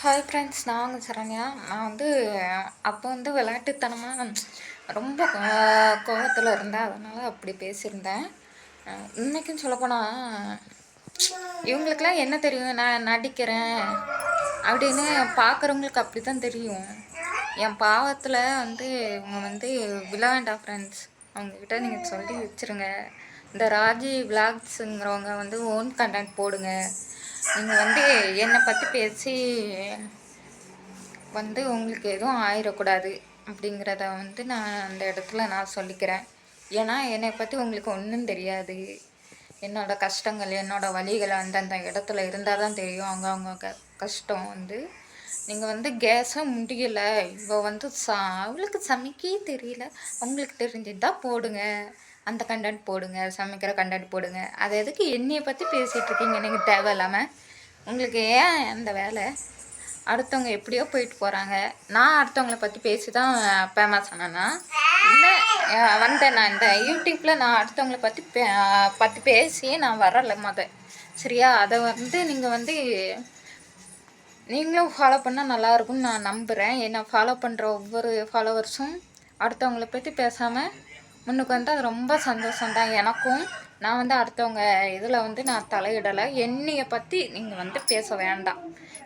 Hi friends, நான் உங்கள் சரண்யா. நான் அப்போ விளையாட்டுத்தனமாக ரொம்ப கோவத்தில் இருந்தேன். அதனால் அப்படி பேசியிருந்தேன். இன்றைக்கும் சொல்லப்போனால் இவங்களுக்கெல்லாம் என்ன தெரியும், நான் நடிக்கிறேன் அப்படின்னு பார்க்குறவங்களுக்கு அப்படி தான் தெரியும். என் பாவத்தில் இவங்க விழ வேண்டாம் ஃப்ரெண்ட்ஸ். அவங்கக்கிட்ட நீங்கள் சொல்லி வச்சுருங்க. இந்த ராஜி விளாக்ஸுங்கிறவங்க ஓன் கண்டென்ட் போடுங்க. நீங்கள் என்னை பற்றி பேசி உங்களுக்கு எதுவும் ஆயிடக்கூடாது அப்படிங்கிறத நான் அந்த இடத்துல நான் சொல்லிக்கிறேன். ஏன்னா என்னை பற்றி உங்களுக்கு ஒன்றும் தெரியாது. என்னோடய கஷ்டங்கள், என்னோடய வலிகளை அந்த இடத்துல இருந்தால் தான் தெரியும். அவங்க கஷ்டம் நீங்கள் கேஸை முடியலை, இப்போ அவளுக்கு சமைக்கே தெரியல, அவங்களுக்கு தெரிஞ்சுதான் போடுங்க, அந்த கண்டென்ட் போடுங்க, சமைக்கிற கண்டென்ட் போடுங்க. அதை எதுக்கு என்னையை பற்றி பேசிகிட்டு இருக்கீங்க நீங்கள் தேவையில்லாமல்? உங்களுக்கு ஏன் அந்த வேலை? அடுத்தவங்க எப்படியோ போயிட்டு போகிறாங்க. நான் அடுத்தவங்களை பற்றி பேசி தான் ஃபேமஸ் ஆனேன்னா இல்லை நான் இந்த யூடியூப்பில் நான் அடுத்தவங்களை பற்றி பேசி நான் வரலை சரியா? அதை நீங்கள் நீங்களும் ஃபாலோ பண்ணால் நல்லாயிருக்கும்னு நான் நம்புகிறேன். என்னை ஃபாலோ பண்ணுற ஒவ்வொரு ஃபாலோவர்ஸும் அடுத்தவங்களை பற்றி பேசாமல் முன்னுக்கு அது ரொம்ப சந்தோஷம்தான் எனக்கும். நான் அடுத்தவங்க இதில் நான் தலையிடலை. என்னையை பற்றி நீங்கள் பேச வேண்டாம்.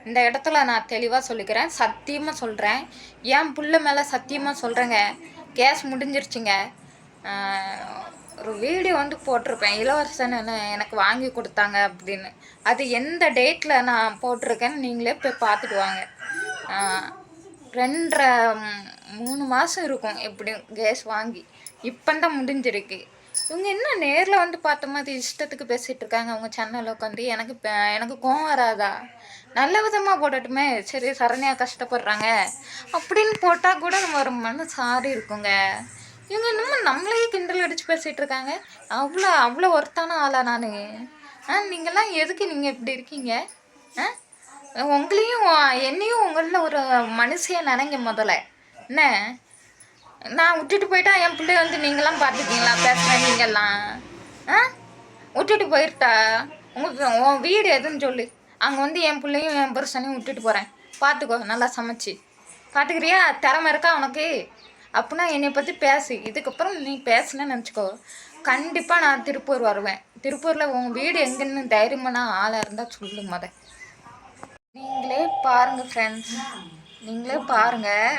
இந்த இடத்துல நான் தெளிவாக சொல்லிக்கிறேன், சத்தியமாக சொல்கிறேன். என் புள்ள மேலே சத்தியமாக சொல்கிறேங்க. கேஸ் முடிஞ்சிருச்சுங்க. ஒரு வீடியோ போட்டிருப்பேன், இளவரசன் எனக்கு வாங்கி கொடுத்தாங்க அப்படின்னு. அது எந்த டேட்டில் நான் போட்டிருக்கேன்னு நீங்களே போய் பார்த்துட்டு வாங்க. 2.5-3 மாதம் இருக்கும் எப்படியும் கேஸ் வாங்கி. இப்போ தான் முடிஞ்சிருக்கு. இவங்க என்ன நேரில் பார்த்த மாதிரி இஷ்டத்துக்கு பேசிகிட்டு இருக்காங்க அவங்க சேனலில் உட்காந்து. எனக்கு கோவம் வராதா? நல்ல விதமாக போடட்டுமே. சரி, சரண்யா கஷ்டப்படுறாங்க அப்படின்னு போட்டால் கூட நம்ம ஒரு மனசாரி இருக்குங்க. இவங்க இன்னமும் நம்மளையே கிண்டல் அடித்து பேசிகிட்டு இருக்காங்க. அவ்வளோ ஒர்த்தான ஆளா நான்? நீங்கள்லாம் எதுக்கு நீங்கள் இப்படி இருக்கீங்க? உங்களையும் என்னையும் உங்களில் ஒரு மனுஷியை நினைங்க முதல்ல. என்ன நான் விட்டுட்டு போயிட்டா என் பிள்ளைய நீங்களாம் பார்த்துக்கிங்களா? பேசுகிறேன் நீங்கள்லாம் விட்டுட்டு போயிட்டா உன் வீடு எதுன்னு சொல்லு. அங்கே என் பிள்ளையும் என் புருஷனையும் விட்டுட்டு போகிறேன், பார்த்துக்கோ. நல்லா சமைச்சி பார்த்துக்கிறியா? திறமை இருக்கா உனக்கு? அப்படின்னா என்னை பற்றி பேசு. இதுக்கப்புறம் நீ பேசுனேன்னு நினச்சிக்கோ, கண்டிப்பாக நான் திருப்பூர் வருவேன். திருப்பூரில் உங்கள் வீடு எங்கன்னு தைரியமான ஆளாக இருந்தால் சொல்லு நீங்களே பாருங்கள் ஃப்ரெண்ட்ஸ், நீங்களே பாருங்கள்.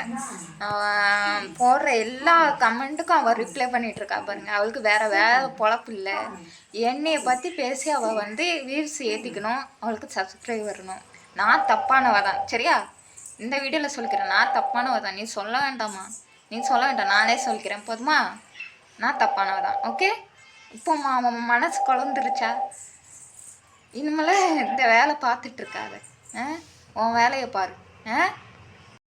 போடுற எல்லா கமெண்ட்டுக்கும் அவள் ரிப்ளை பண்ணிகிட்ருக்கா பாருங்கள். அவளுக்கு வேறு வேலை பொழப்பு இல்லை. என்னையை பற்றி பேசி அவள் வியூஸ் ஏற்றிக்கணும், அவளுக்கு சப்ஸ்கிரைப் வரணும். நான் தப்பானவ தான், சரியா? இந்த வீடியோவில் சொல்லிக்கிறேன், நான் தப்பானவ தான். நீ சொல்ல வேண்டாமா? நீ சொல்ல வேண்டாம், நானே சொல்லிக்கிறேன் போதுமா? நான் தப்பானவ தான், ஓகே? இப்போ மனசு குழந்துருச்சா? இனிமேல் இந்த வேலை பார்த்துட்ருக்காத. உன் வேலையை பாரு.